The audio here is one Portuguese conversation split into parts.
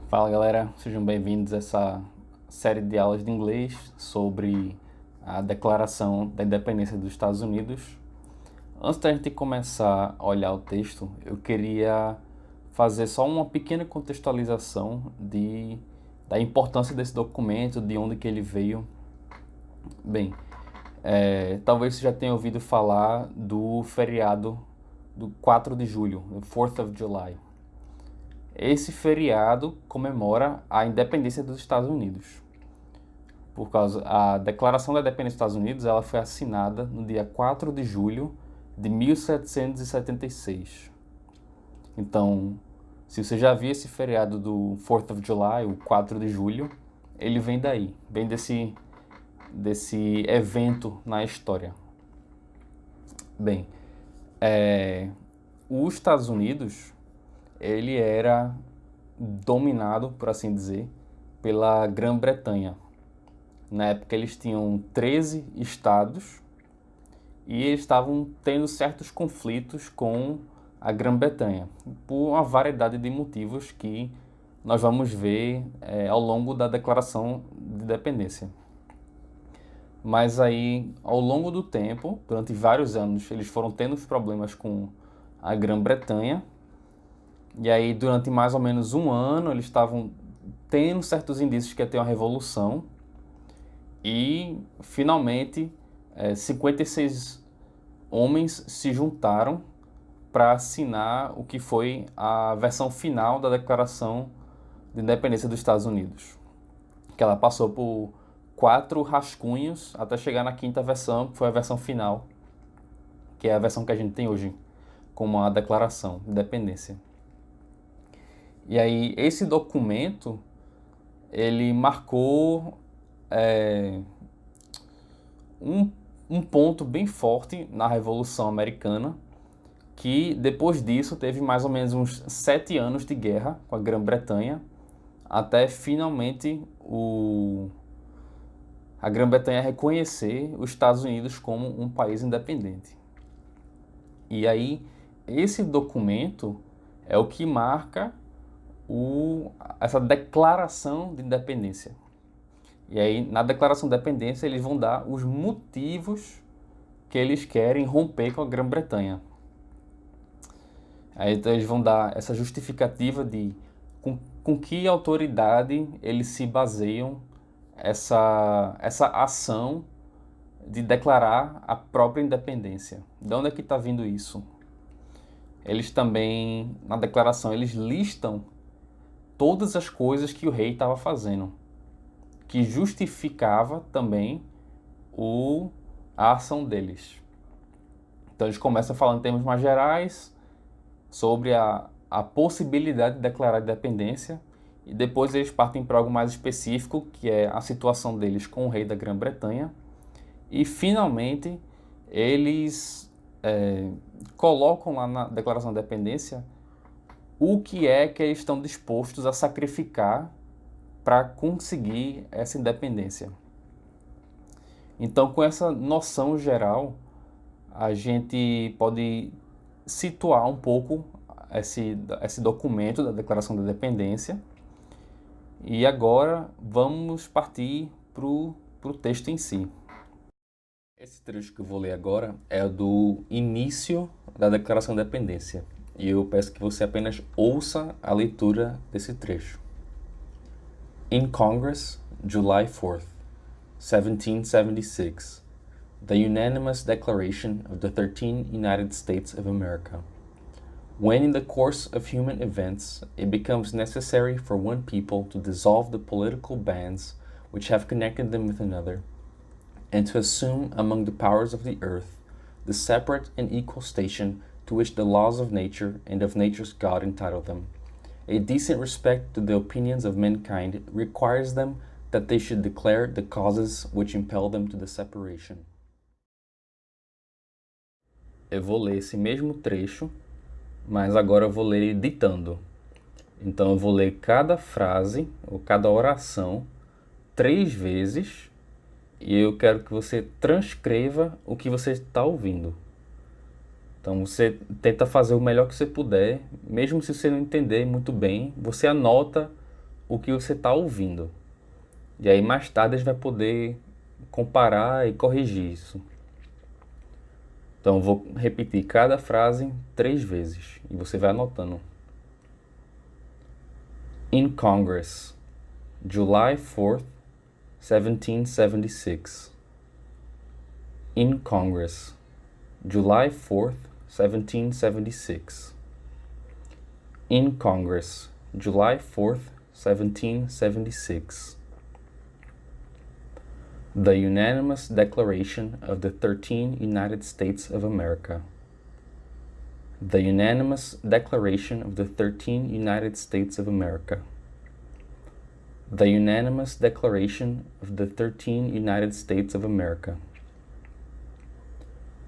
Fala galera, sejam bem-vindos a essa série de aulas de inglês sobre a Declaração da Independência dos Estados Unidos. Antes da gente começar a olhar o texto, eu queria fazer só uma pequena contextualização da importância desse documento, de onde que ele veio. Bem, talvez você já tenha ouvido falar do feriado do 4 de julho, o 4th of July. Esse feriado comemora a independência dos Estados Unidos. A Declaração da Independência dos Estados Unidos ela foi assinada no dia 4 de julho de 1776. Então, se você já viu esse feriado do 4th of July, o 4 de julho, ele vem daí, vem desse evento na história. Bem, os Estados Unidos ele era dominado, por assim dizer, pela Grã-Bretanha. Na época eles tinham 13 estados e eles estavam tendo certos conflitos com a Grã-Bretanha, por uma variedade de motivos que nós vamos ver ao longo da Declaração de Independência. Mas aí, ao longo do tempo, durante vários anos, eles foram tendo problemas com a Grã-Bretanha. E aí, durante mais ou menos um ano, eles estavam tendo certos indícios que ia ter uma revolução. E, finalmente, 56 homens se juntaram para assinar o que foi a versão final da Declaração de Independência dos Estados Unidos. Que ela passou por 4 rascunhos até chegar na 5ª versão, que foi a versão final, que é a versão que a gente tem hoje, como a Declaração de Independência. E aí, esse documento, ele marcou um ponto bem forte na Revolução Americana, que depois disso teve mais ou menos uns 7 anos de guerra com a Grã-Bretanha, até finalmente a Grã-Bretanha reconhecer os Estados Unidos como um país independente. E aí, esse documento é o que marca essa declaração de independência. E aí, na declaração de independência, eles vão dar os motivos que eles querem romper com a Grã-Bretanha. Aí então, eles vão dar essa justificativa de com que autoridade eles se baseiam essa ação de declarar a própria independência. De onde é que está vindo isso? Eles também, na declaração, eles listam todas as coisas que o rei estava fazendo, que justificava também a ação deles. Então eles começam falando em termos mais gerais sobre a possibilidade de declarar a independência e depois eles partem para algo mais específico, que é a situação deles com o rei da Grã-Bretanha. E finalmente eles colocam lá na Declaração de Independência o que é que eles estão dispostos a sacrificar para conseguir essa independência. Então, com essa noção geral, a gente pode situar um pouco esse documento da Declaração da Independência. E agora vamos partir para o texto em si. Esse trecho que eu vou ler agora é do início da Declaração da Independência. E eu peço que você apenas ouça a leitura desse trecho. In Congress, July 4th, 1776, the unanimous declaration of the 13 United States of America. When in the course of human events it becomes necessary for one people to dissolve the political bands which have connected them with another, and to assume among the powers of the earth the separate and equal station to which the laws of nature and of nature's God entitle them, a decent respect to the opinions of mankind requires them that they should declare the causes which impel them to the separation. Eu vou ler esse mesmo trecho, mas agora eu vou ler ditando. Então eu vou ler cada frase ou cada oração 3 vezes e eu quero que você transcreva o que você está ouvindo. Então você tenta fazer o melhor que você puder, mesmo se você não entender muito bem, você anota o que você está ouvindo. E aí mais tarde a gente vai poder comparar e corrigir isso. Então eu vou repetir cada frase 3 vezes e você vai anotando. In Congress, July 4th, 1776. In Congress, July 4th, 1776. In Congress, July 4th, 1776. The unanimous declaration of the 13 United States of America. The unanimous declaration of the 13 United States of America. The unanimous declaration of the 13 United States of America.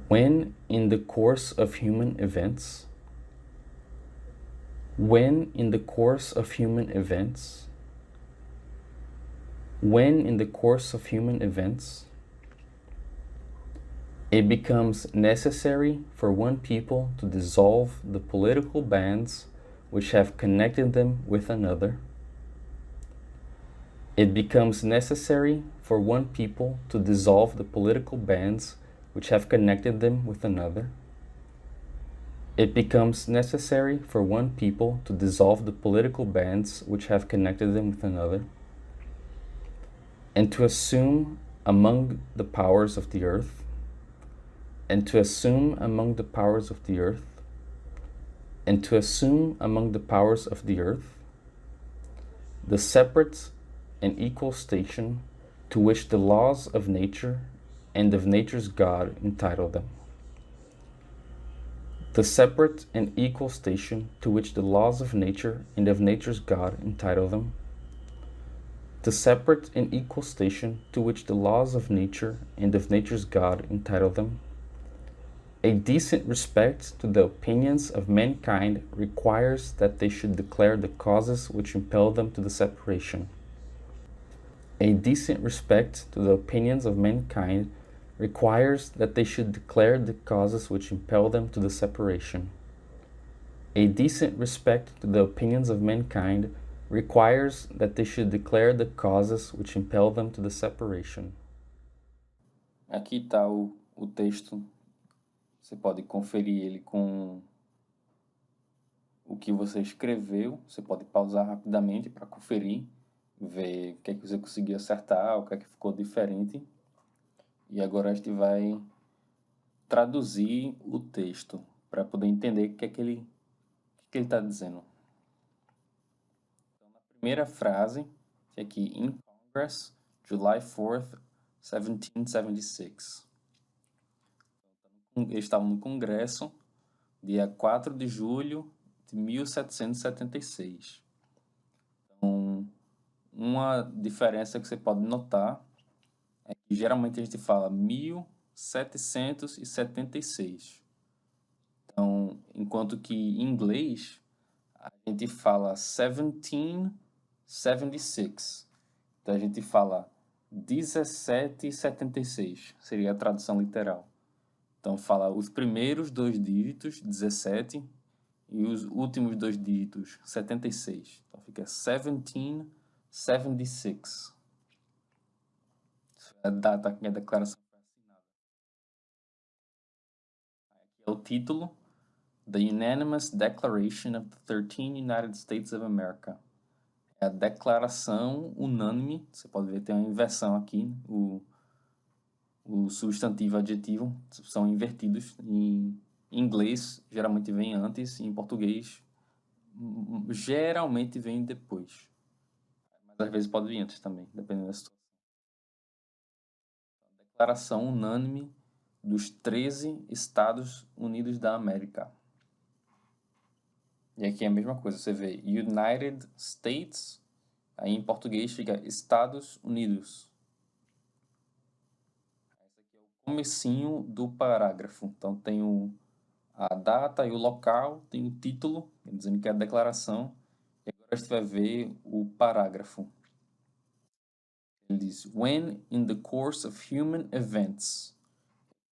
When in the course of human events, when in the course of human events, when in the course of human events, it becomes necessary for one people to dissolve the political bands which have connected them with another. It becomes necessary for one people to dissolve the political bands which have connected them with another. It becomes necessary for one people to dissolve the political bands which have connected them with another, and to assume among the powers of the earth, and to assume among the powers of the earth, and to assume among the powers of the earth, the separate and equal station to which the laws of nature and of nature's God entitle them. The separate and equal station to which the laws of nature and of nature's God entitle them. The separate and equal station to which the laws of nature and of nature's God entitle them. A decent respect to the opinions of mankind requires that they should declare the causes which impel them to the separation. A decent respect to the opinions of mankind requires that they should declare the causes which impel them to the separation. A decent respect to the opinions of mankind requires that they should declare the causes which impel them to the separation. Aqui está o texto. Você pode conferir ele com o que você escreveu. Você pode pausar rapidamente para conferir, ver o que é que você conseguiu acertar, o que é que ficou diferente. E agora a gente vai traduzir o texto para poder entender o que é que ele está dizendo. Então, na primeira frase, que é aqui, in Congress, July 4th, 1776. Eles estavam no Congresso, dia 4 de julho de 1776. Então, uma diferença que você pode notar é que geralmente a gente fala 1776. Então, enquanto que em inglês a gente fala 1776. Então a gente fala 1776, seria a tradução literal. Então fala os primeiros 2 dígitos, 17, e os últimos 2 dígitos, 76. Então fica 1776. A data que a declaração foi assinada. Aqui é o título: The Unanimous Declaration of the 13 United States of America. É a declaração unânime. Você pode ver, tem uma inversão aqui. O substantivo e adjetivo são invertidos. Em inglês, geralmente vem antes. Em português, geralmente vem depois. Mas às vezes pode vir antes também, dependendo da situação. Declaração unânime dos 13 Estados Unidos da América. E aqui é a mesma coisa, você vê United States, aí em português fica Estados Unidos. Esse aqui é o comecinho do parágrafo. Então tem a data e o local, tem o título, dizendo que é a declaração. E agora a gente vai ver o parágrafo. Ele diz, when in the course of human events.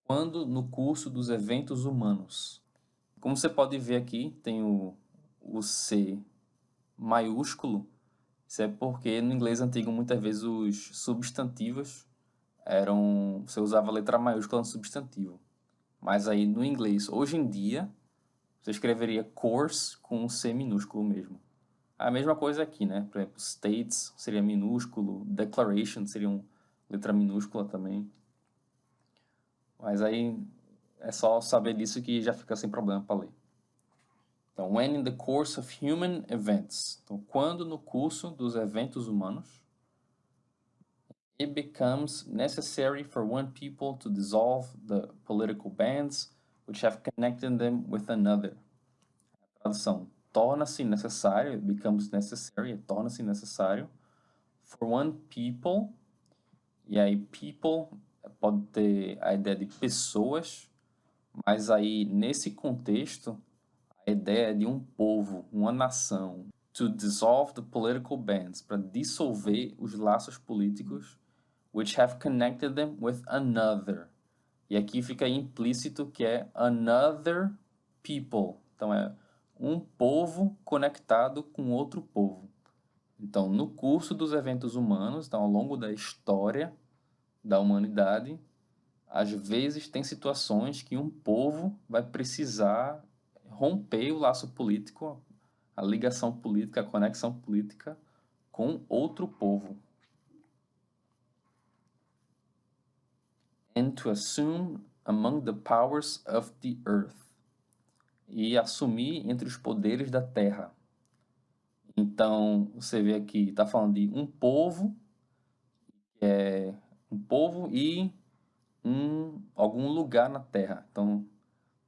Quando no curso dos eventos humanos. Como você pode ver aqui, tem o C maiúsculo, Isso é porque no inglês antigo muitas vezes os substantivos eram, você usava letra maiúscula no substantivo. Mas aí no inglês, hoje em dia, você escreveria course com um C minúsculo mesmo. A mesma coisa aqui, né? Por exemplo, states seria minúsculo, declaration seria uma letra minúscula também. Mas aí é só saber disso que já fica sem problema para ler. Então, when in the course of human events. Então, quando no curso dos eventos humanos, it becomes necessary for one people to dissolve the political bands which have connected them with another. Tradução: torna-se necessário, it becomes necessary, torna-se necessário for one people, e aí people pode ter a ideia de pessoas, mas aí nesse contexto a ideia é de um povo, uma nação. To dissolve the political bands, para dissolver os laços políticos which have connected them with another. E aqui fica implícito que é another people. Então é um povo conectado com outro povo. Então, no curso dos eventos humanos, então ao longo da história da humanidade, às vezes tem situações que um povo vai precisar romper o laço político, a ligação política, a conexão política com outro povo. And to assume among the powers of the earth. E assumir entre os poderes da terra. Então, você vê aqui, está falando de um povo, e algum lugar na terra. Então,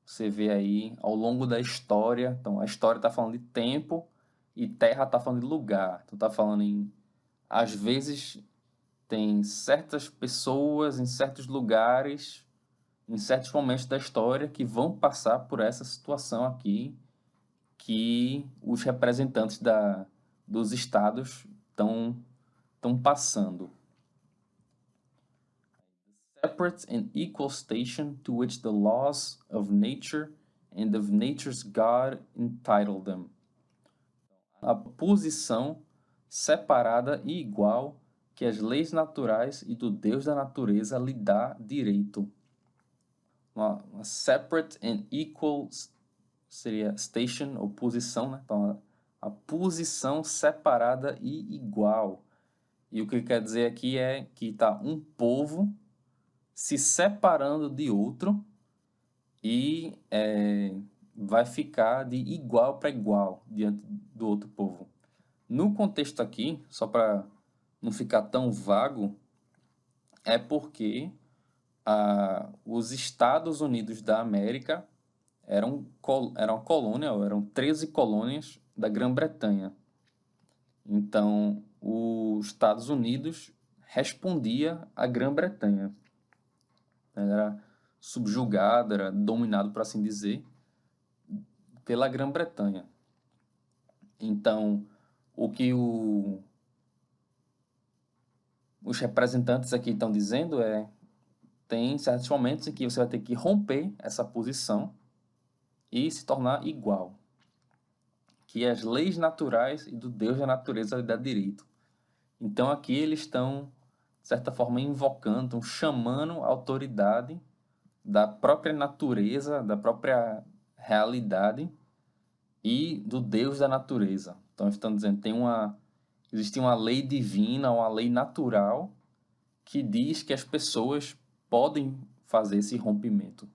você vê aí ao longo da história, então a história está falando de tempo e terra está falando de lugar. Então, está falando em, às vezes, tem certas pessoas em certos lugares, em certos momentos da história que vão passar por essa situação aqui que os representantes dos estados estão passando. Separate and equal station to which the laws of nature and of nature's God entitle them. A posição separada e igual que as leis naturais e do Deus da natureza lhe dá direito. Uma separate and equal seria station ou posição, né? Então, a posição separada e igual. E o que quer dizer aqui é que está um povo se separando de outro e vai ficar de igual para igual diante do outro povo. No contexto aqui, só para não ficar tão vago, é porque os Estados Unidos da América eram colônia, ou eram 13 colônias da Grã-Bretanha. Então, os Estados Unidos respondia à Grã-Bretanha. Era subjugado, era dominado, por assim dizer, pela Grã-Bretanha. Então, o que os representantes aqui estão dizendo é tem certos momentos em que você vai ter que romper essa posição e se tornar igual. Que as leis naturais e do Deus da natureza lhe dá direito. Então aqui eles estão, de certa forma, invocando, chamando a autoridade da própria natureza, da própria realidade e do Deus da natureza. Então estão dizendo que existe uma lei divina, uma lei natural que diz que as pessoas podem fazer esse rompimento.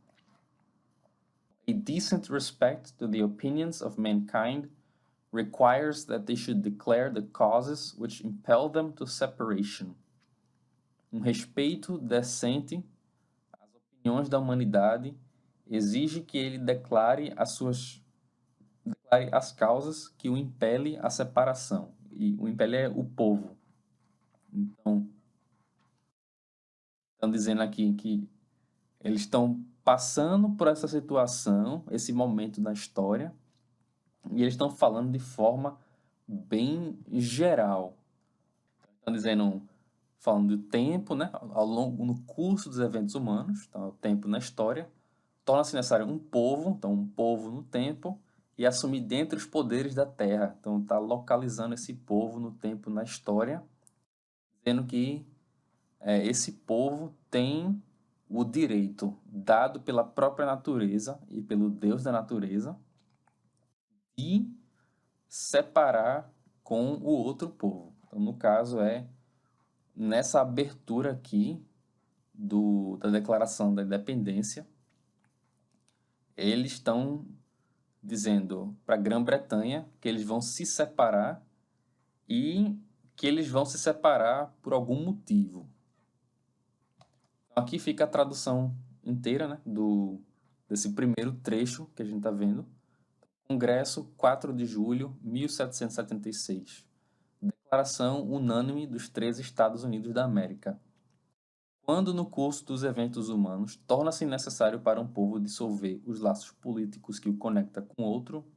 A decent respect to the opinions of mankind requires that they should declare the causes which impel them to separation. Respeito decente às opiniões da humanidade exige que ele declare as causas que o impele à separação. E o impele é o povo. Então, estão dizendo aqui que eles estão passando por essa situação, esse momento na história, e eles estão falando de forma bem geral. Estão dizendo, falando do tempo, né, no curso dos eventos humanos, então o tempo na história, torna-se necessário um povo, então um povo no tempo, e assumir dentre os poderes da terra. Então está localizando esse povo no tempo, na história, dizendo que esse povo tem o direito dado pela própria natureza e pelo Deus da natureza de separar com o outro povo. Então, no caso, nessa abertura aqui da Declaração da Independência, eles estão dizendo para a Grã-Bretanha que eles vão se separar e que eles vão se separar por algum motivo. Então, aqui fica a tradução inteira, né, desse primeiro trecho que a gente está vendo. Congresso, 4 de julho de 1776. Declaração unânime dos 13 Estados Unidos da América. Quando no curso dos eventos humanos torna-se necessário para um povo dissolver os laços políticos que o conecta com outro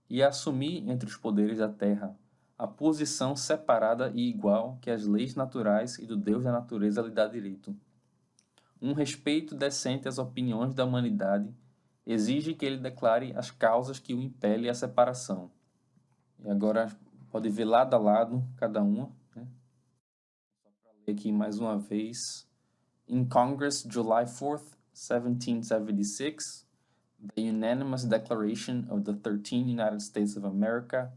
e assumir entre os poderes da terra a posição separada e igual que as leis naturais e do Deus da natureza lhe dá direito. Um respeito decente às opiniões da humanidade exige que ele declare as causas que o impelem à separação. E agora pode ver lado a lado cada uma, né? Só para ler aqui mais uma vez. In Congress, July 4th, 1776, the unanimous declaration of the 13 United States of America,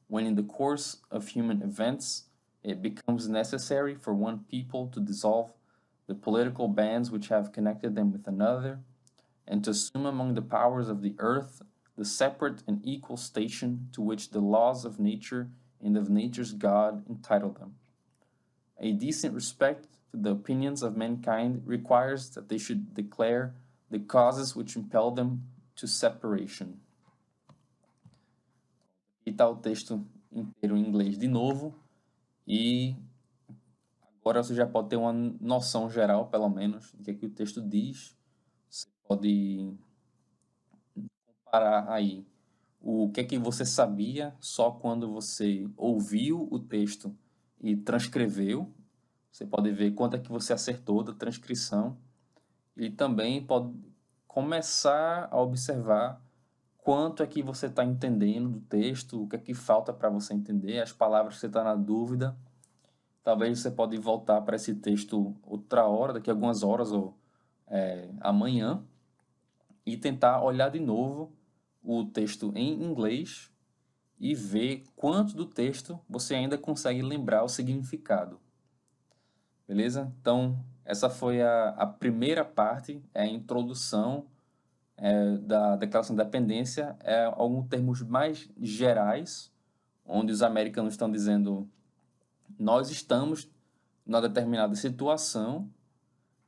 when in the course of human events it becomes necessary for one people to dissolve the political bands which have connected them with another, and to assume among the powers of the earth the separate and equal station to which the laws of nature and of nature's God entitle them. A decent respect to the opinions of mankind requires that they should declare the causes which impel them to separation. E está o texto inteiro em inglês de novo, e agora você já pode ter uma noção geral, pelo menos, do que o texto diz. Você pode comparar aí o que você sabia só quando você ouviu o texto e transcreveu. Você pode ver quanto é que você acertou da transcrição e também pode começar a observar quanto é que você está entendendo do texto, o que é que falta para você entender, as palavras que você está na dúvida. Talvez você pode voltar para esse texto outra hora, daqui a algumas horas ou amanhã, e tentar olhar de novo o texto em inglês e ver quanto do texto você ainda consegue lembrar o significado. Beleza? Então, essa foi a primeira parte, a introdução da Declaração de Independência, alguns termos mais gerais, onde os americanos estão dizendo nós estamos numa determinada situação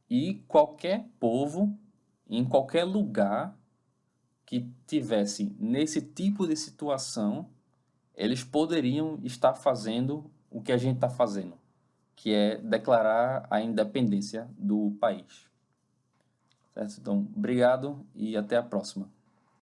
e qualquer povo, em qualquer lugar que tivesse nesse tipo de situação, eles poderiam estar fazendo o que a gente está fazendo, que é declarar a independência do país. Certo? Então, obrigado e até a próxima.